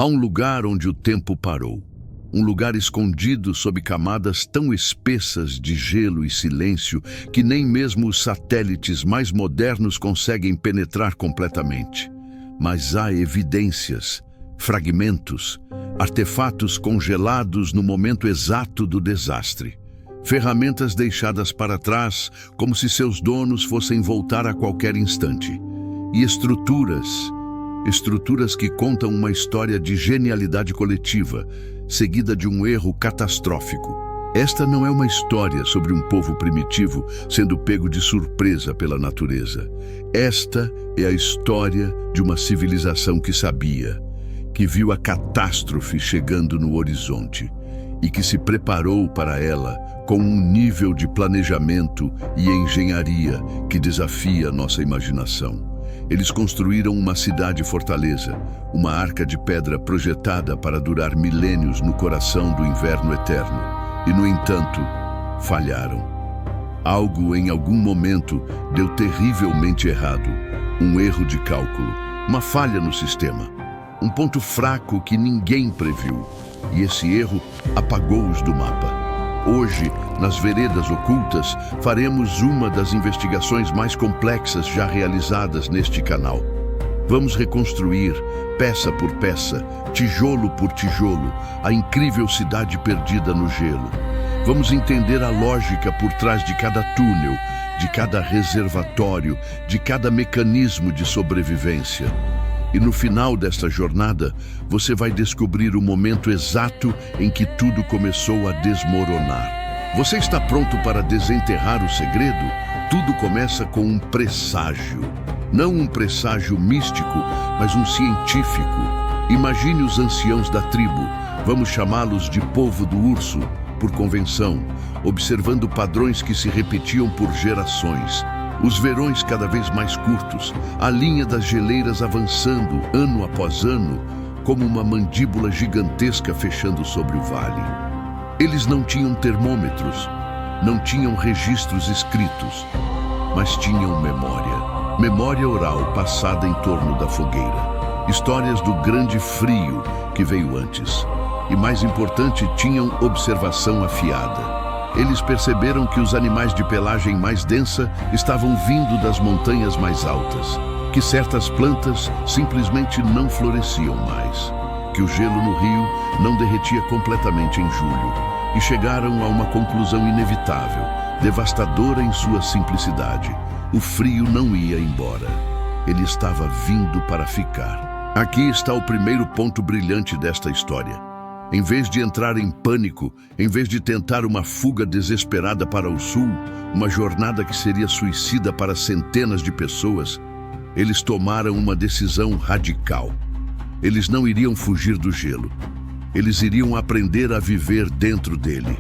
Há um lugar onde o tempo parou. Um lugar escondido sob camadas tão espessas de gelo e silêncio que nem mesmo os satélites mais modernos conseguem penetrar completamente. Mas há evidências, fragmentos, artefatos congelados no momento exato do desastre. Ferramentas deixadas para trás como se seus donos fossem voltar a qualquer instante. E estruturas que contam uma história de genialidade coletiva, seguida de um erro catastrófico. Esta não é uma história sobre um povo primitivo sendo pego de surpresa pela natureza. Esta é a história de uma civilização que sabia, que viu a catástrofe chegando no horizonte e que se preparou para ela com um nível de planejamento e engenharia que desafia nossa imaginação. Eles construíram uma cidade-fortaleza, uma arca de pedra projetada para durar milênios no coração do inverno eterno. E, no entanto, falharam. Algo em algum momento deu terrivelmente errado. Um erro de cálculo, uma falha no sistema. Um ponto fraco que ninguém previu. E esse erro apagou-os do mapa. Hoje, nas veredas ocultas, faremos uma das investigações mais complexas já realizadas neste canal. Vamos reconstruir, peça por peça, tijolo por tijolo, a incrível cidade perdida no gelo. Vamos entender a lógica por trás de cada túnel, de cada reservatório, de cada mecanismo de sobrevivência. E no final desta jornada, você vai descobrir o momento exato em que tudo começou a desmoronar. Você está pronto para desenterrar o segredo? Tudo começa com um presságio. Não um presságio místico, mas um científico. Imagine os anciãos da tribo, vamos chamá-los de povo do urso, por convenção, observando padrões que se repetiam por gerações. Os verões cada vez mais curtos, a linha das geleiras avançando ano após ano, como uma mandíbula gigantesca fechando sobre o vale. Eles não tinham termômetros, não tinham registros escritos, mas tinham memória. Memória oral passada em torno da fogueira. Histórias do grande frio que veio antes. E mais importante, tinham observação afiada. Eles perceberam que os animais de pelagem mais densa estavam vindo das montanhas mais altas, que certas plantas simplesmente não floresciam mais, que o gelo no rio não derretia completamente em julho, e chegaram a uma conclusão inevitável, devastadora em sua simplicidade. O frio não ia embora. Ele estava vindo para ficar. Aqui está o primeiro ponto brilhante desta história. Em vez de entrar em pânico, em vez de tentar uma fuga desesperada para o sul, uma jornada que seria suicida para centenas de pessoas, eles tomaram uma decisão radical. Eles não iriam fugir do gelo. Eles iriam aprender a viver dentro dele.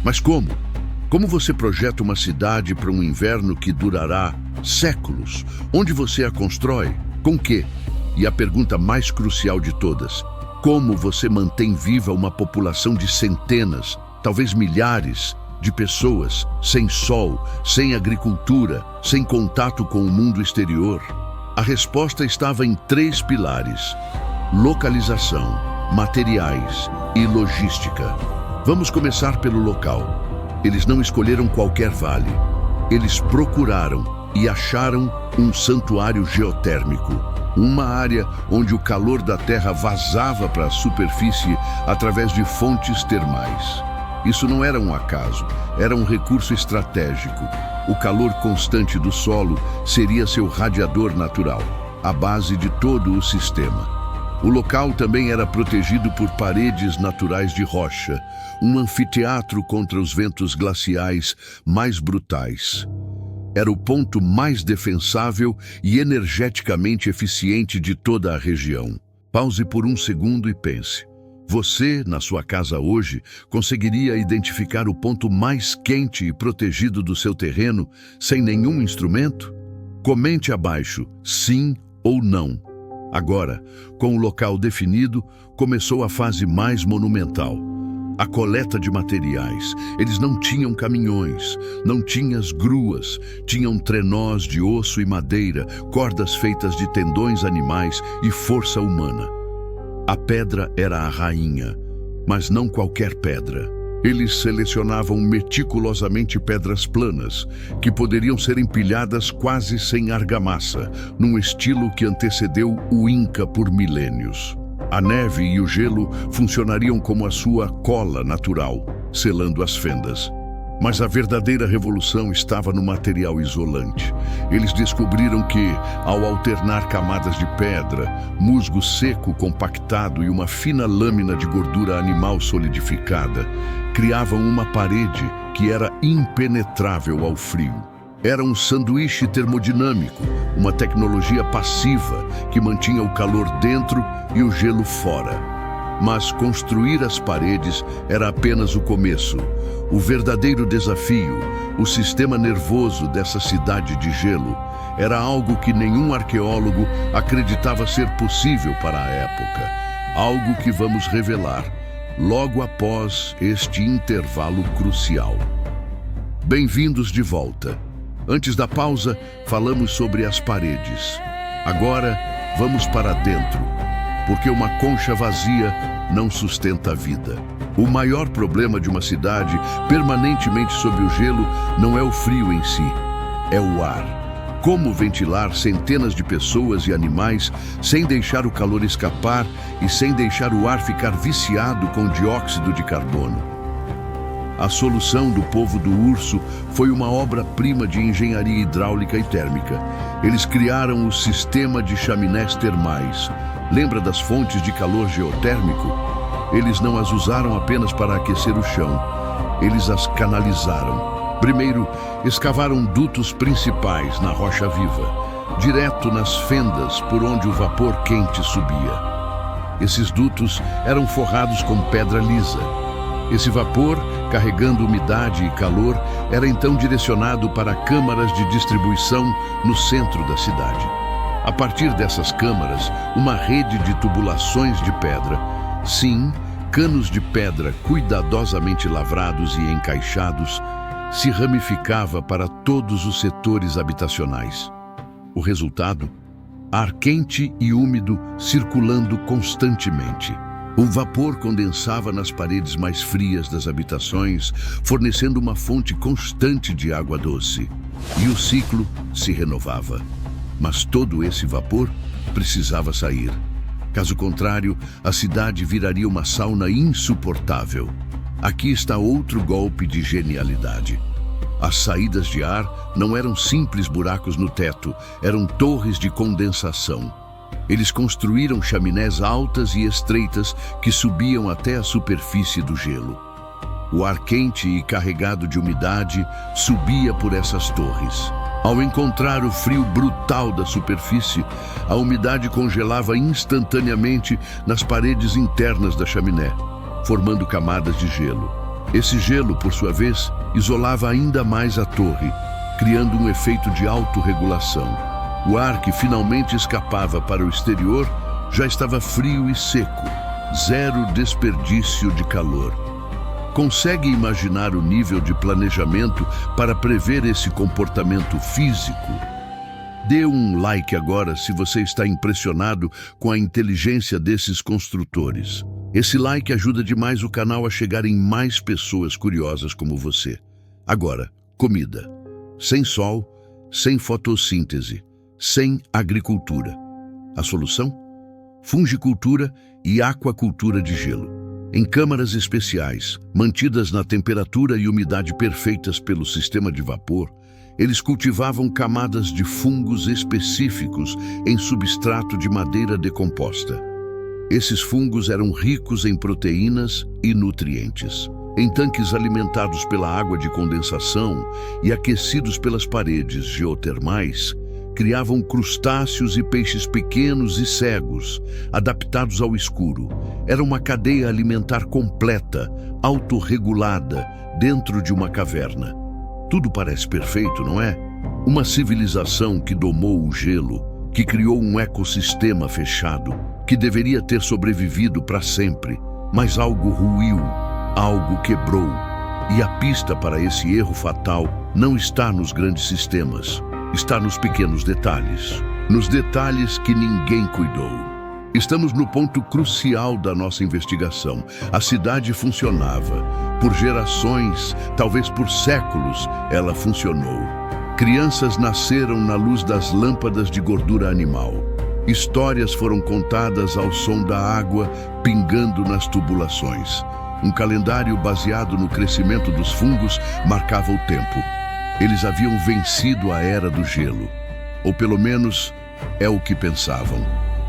Mas como? Como você projeta uma cidade para um inverno que durará séculos? Onde você a constrói? Com quê? E a pergunta mais crucial de todas: como você mantém viva uma população de centenas, talvez milhares, de pessoas sem sol, sem agricultura, sem contato com o mundo exterior? A resposta estava em 3 pilares: localização, materiais e logística. Vamos começar pelo local. Eles não escolheram qualquer vale. Eles procuraram e acharam um santuário geotérmico. Uma área onde o calor da terra vazava para a superfície através de fontes termais. Isso não era um acaso, era um recurso estratégico. O calor constante do solo seria seu radiador natural, a base de todo o sistema. O local também era protegido por paredes naturais de rocha, um anfiteatro contra os ventos glaciais mais brutais. Era o ponto mais defensável e energeticamente eficiente de toda a região. Pause por um segundo e pense. Você, na sua casa hoje, conseguiria identificar o ponto mais quente e protegido do seu terreno sem nenhum instrumento? Comente abaixo, sim ou não. Agora, com o local definido, começou a fase mais monumental. A coleta de materiais. Eles não tinham caminhões, não tinham as gruas, tinham trenós de osso e madeira, cordas feitas de tendões animais e força humana. A pedra era a rainha, mas não qualquer pedra. Eles selecionavam meticulosamente pedras planas, que poderiam ser empilhadas quase sem argamassa, num estilo que antecedeu o Inca por milênios. A neve e o gelo funcionariam como a sua cola natural, selando as fendas. Mas a verdadeira revolução estava no material isolante. Eles descobriram que, ao alternar camadas de pedra, musgo seco compactado e uma fina lâmina de gordura animal solidificada, criavam uma parede que era impenetrável ao frio. Era um sanduíche termodinâmico, uma tecnologia passiva que mantinha o calor dentro e o gelo fora. Mas construir as paredes era apenas o começo. O verdadeiro desafio, o sistema nervoso dessa cidade de gelo, era algo que nenhum arqueólogo acreditava ser possível para a época. Algo que vamos revelar logo após este intervalo crucial. Bem-vindos de volta. Antes da pausa, falamos sobre as paredes. Agora, vamos para dentro, porque uma concha vazia não sustenta a vida. O maior problema de uma cidade permanentemente sob o gelo não é o frio em si, é o ar. Como ventilar centenas de pessoas e animais sem deixar o calor escapar e sem deixar o ar ficar viciado com dióxido de carbono? A solução do povo do urso foi uma obra-prima de engenharia hidráulica e térmica. Eles criaram o sistema de chaminés termais. Lembra das fontes de calor geotérmico? Eles não as usaram apenas para aquecer o chão. Eles as canalizaram. Primeiro, escavaram dutos principais na rocha viva, direto nas fendas por onde o vapor quente subia. Esses dutos eram forrados com pedra lisa. Esse vapor, carregando umidade e calor, era então direcionado para câmaras de distribuição no centro da cidade. A partir dessas câmaras, uma rede de tubulações de pedra, sim, canos de pedra cuidadosamente lavrados e encaixados, se ramificava para todos os setores habitacionais. O resultado? Ar quente e úmido circulando constantemente. O vapor condensava nas paredes mais frias das habitações, fornecendo uma fonte constante de água doce. E o ciclo se renovava. Mas todo esse vapor precisava sair. Caso contrário, a cidade viraria uma sauna insuportável. Aqui está outro golpe de genialidade. As saídas de ar não eram simples buracos no teto, eram torres de condensação. Eles construíram chaminés altas e estreitas que subiam até a superfície do gelo. O ar quente e carregado de umidade subia por essas torres. Ao encontrar o frio brutal da superfície, a umidade congelava instantaneamente nas paredes internas da chaminé, formando camadas de gelo. Esse gelo, por sua vez, isolava ainda mais a torre, criando um efeito de autorregulação. O ar que finalmente escapava para o exterior já estava frio e seco, zero desperdício de calor. Consegue imaginar o nível de planejamento para prever esse comportamento físico? Dê um like agora se você está impressionado com a inteligência desses construtores. Esse like ajuda demais o canal a chegar em mais pessoas curiosas como você. Agora, comida. Sem sol, sem fotossíntese, sem agricultura. A solução? Fungicultura e aquacultura de gelo. Em câmaras especiais, mantidas na temperatura e umidade perfeitas pelo sistema de vapor, eles cultivavam camadas de fungos específicos em substrato de madeira decomposta. Esses fungos eram ricos em proteínas e nutrientes. Em tanques alimentados pela água de condensação e aquecidos pelas paredes geotermais, criavam crustáceos e peixes pequenos e cegos, adaptados ao escuro. Era uma cadeia alimentar completa, autorregulada, dentro de uma caverna. Tudo parece perfeito, não é? Uma civilização que domou o gelo, que criou um ecossistema fechado, que deveria ter sobrevivido para sempre, mas algo ruiu, algo quebrou. E a pista para esse erro fatal não está nos grandes sistemas. Está nos pequenos detalhes, nos detalhes que ninguém cuidou. Estamos no ponto crucial da nossa investigação. A cidade funcionava. Por gerações, talvez por séculos, ela funcionou. Crianças nasceram na luz das lâmpadas de gordura animal. Histórias foram contadas ao som da água pingando nas tubulações. Um calendário baseado no crescimento dos fungos marcava o tempo. Eles haviam vencido a era do gelo. Ou pelo menos é o que pensavam.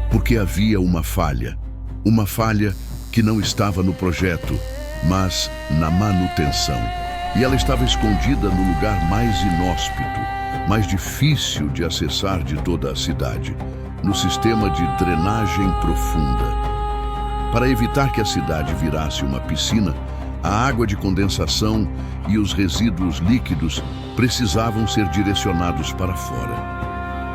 Porque havia uma falha. Uma falha que não estava no projeto, mas na manutenção. E ela estava escondida no lugar mais inóspito, mais difícil de acessar de toda a cidade, no sistema de drenagem profunda. Para evitar que a cidade virasse uma piscina, a água de condensação e os resíduos líquidos precisavam ser direcionados para fora.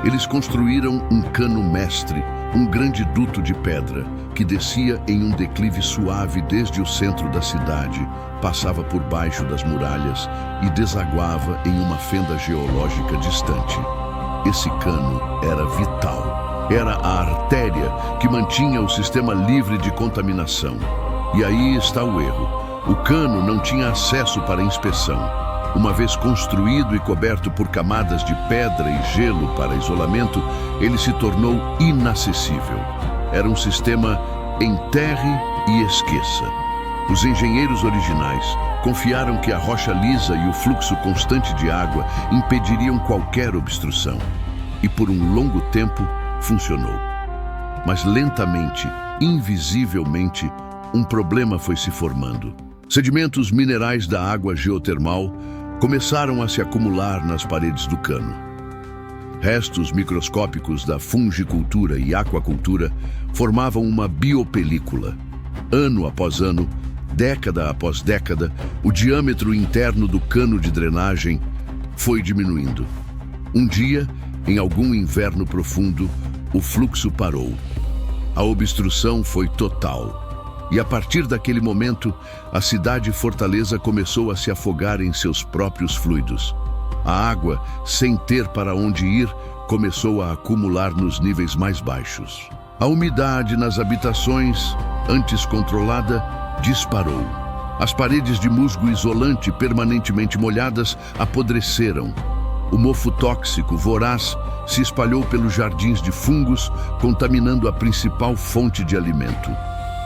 Eles construíram um cano mestre, um grande duto de pedra, que descia em um declive suave desde o centro da cidade, passava por baixo das muralhas e desaguava em uma fenda geológica distante. Esse cano era vital. Era a artéria que mantinha o sistema livre de contaminação. E aí está o erro. O cano não tinha acesso para inspeção. Uma vez construído e coberto por camadas de pedra e gelo para isolamento, ele se tornou inacessível. Era um sistema enterre e esqueça. Os engenheiros originais confiaram que a rocha lisa e o fluxo constante de água impediriam qualquer obstrução. E por um longo tempo funcionou. Mas lentamente, invisivelmente, um problema foi se formando. Sedimentos minerais da água geotermal começaram a se acumular nas paredes do cano. Restos microscópicos da fungicultura e aquacultura formavam uma biopelícula. Ano após ano, década após década, o diâmetro interno do cano de drenagem foi diminuindo. Um dia, em algum inverno profundo, o fluxo parou. A obstrução foi total. E a partir daquele momento, a cidade-fortaleza começou a se afogar em seus próprios fluidos. A água, sem ter para onde ir, começou a acumular nos níveis mais baixos. A umidade nas habitações, antes controlada, disparou. As paredes de musgo isolante permanentemente molhadas apodreceram. O mofo tóxico, voraz, se espalhou pelos jardins de fungos, contaminando a principal fonte de alimento.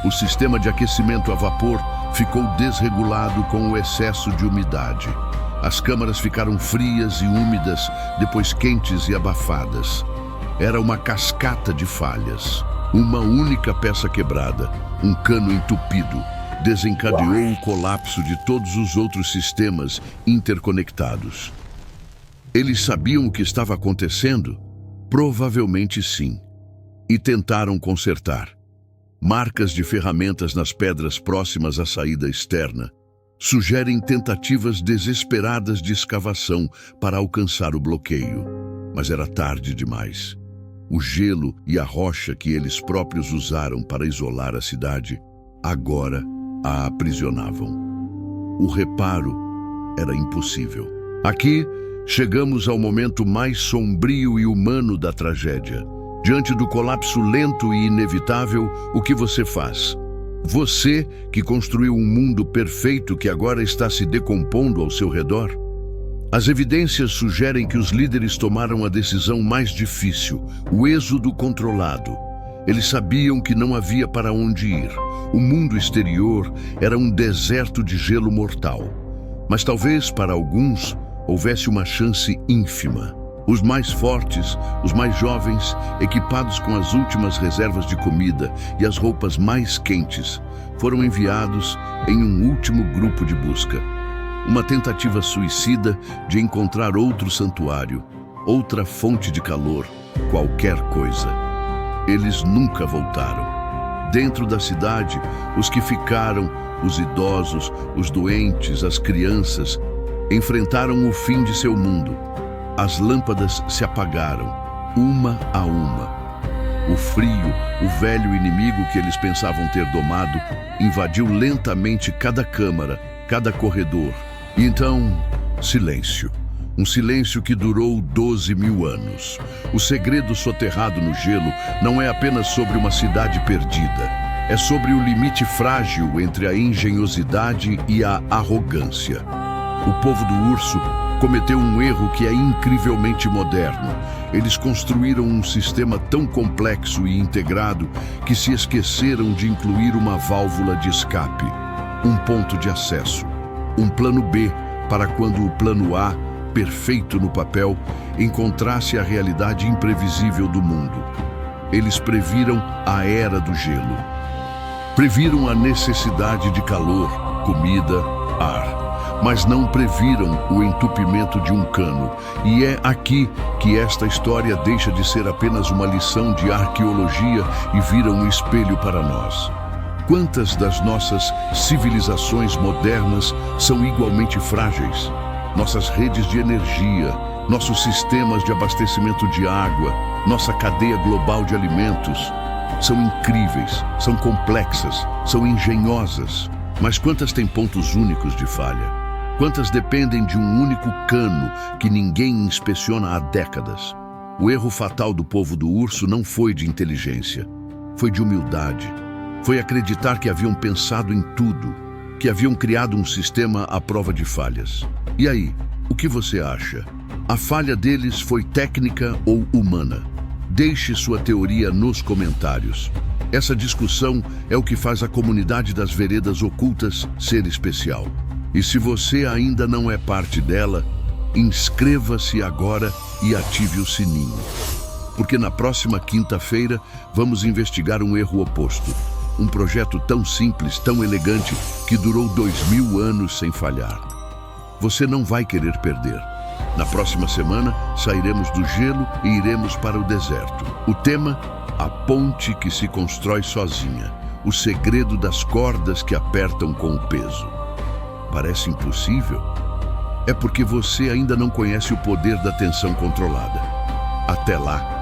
O sistema de aquecimento a vapor ficou desregulado com o excesso de umidade. As câmaras ficaram frias e úmidas, depois quentes e abafadas. Era uma cascata de falhas. Uma única peça quebrada, um cano entupido, desencadeou o colapso de todos os outros sistemas interconectados. Eles sabiam o que estava acontecendo? Provavelmente sim. E tentaram consertar. Marcas de ferramentas nas pedras próximas à saída externa sugerem tentativas desesperadas de escavação para alcançar o bloqueio. Mas era tarde demais. O gelo e a rocha que eles próprios usaram para isolar a cidade agora a aprisionavam. O reparo era impossível. Aqui, chegamos ao momento mais sombrio e humano da tragédia. Diante do colapso lento e inevitável, o que você faz? Você, que construiu um mundo perfeito que agora está se decompondo ao seu redor? As evidências sugerem que os líderes tomaram a decisão mais difícil, o êxodo controlado. Eles sabiam que não havia para onde ir. O mundo exterior era um deserto de gelo mortal. Mas talvez, para alguns, houvesse uma chance ínfima. Os mais fortes, os mais jovens, equipados com as últimas reservas de comida e as roupas mais quentes, foram enviados em um último grupo de busca. Uma tentativa suicida de encontrar outro santuário, outra fonte de calor, qualquer coisa. Eles nunca voltaram. Dentro da cidade, os que ficaram, os idosos, os doentes, as crianças, enfrentaram o fim de seu mundo. As lâmpadas se apagaram, uma a uma. O frio, o velho inimigo que eles pensavam ter domado, invadiu lentamente cada câmara, cada corredor. E então, silêncio. Um silêncio que durou 12.000 anos. O segredo soterrado no gelo não é apenas sobre uma cidade perdida. É sobre o limite frágil entre a engenhosidade e a arrogância. O povo do urso cometeu um erro que é incrivelmente moderno. Eles construíram um sistema tão complexo e integrado que se esqueceram de incluir uma válvula de escape, um ponto de acesso, um plano B para quando o plano A, perfeito no papel, encontrasse a realidade imprevisível do mundo. Eles previram a era do gelo. Previram a necessidade de calor, comida, ar, mas não previram o entupimento de um cano. E é aqui que esta história deixa de ser apenas uma lição de arqueologia e vira um espelho para nós. Quantas das nossas civilizações modernas são igualmente frágeis? Nossas redes de energia, nossos sistemas de abastecimento de água, nossa cadeia global de alimentos são incríveis, são complexas, são engenhosas. Mas quantas têm pontos únicos de falha? Quantas dependem de um único cano que ninguém inspeciona há décadas? O erro fatal do povo do urso não foi de inteligência, foi de humildade. Foi acreditar que haviam pensado em tudo, que haviam criado um sistema à prova de falhas. E aí, o que você acha? A falha deles foi técnica ou humana? Deixe sua teoria nos comentários. Essa discussão é o que faz a comunidade das veredas ocultas ser especial. E se você ainda não é parte dela, inscreva-se agora e ative o sininho. Porque na próxima quinta-feira vamos investigar um erro oposto. Um projeto tão simples, tão elegante, que durou 2000 anos sem falhar. Você não vai querer perder. Na próxima semana, sairemos do gelo e iremos para o deserto. O tema: a ponte que se constrói sozinha. O segredo das cordas que apertam com o peso. Parece impossível? É porque você ainda não conhece o poder da tensão controlada. Até lá!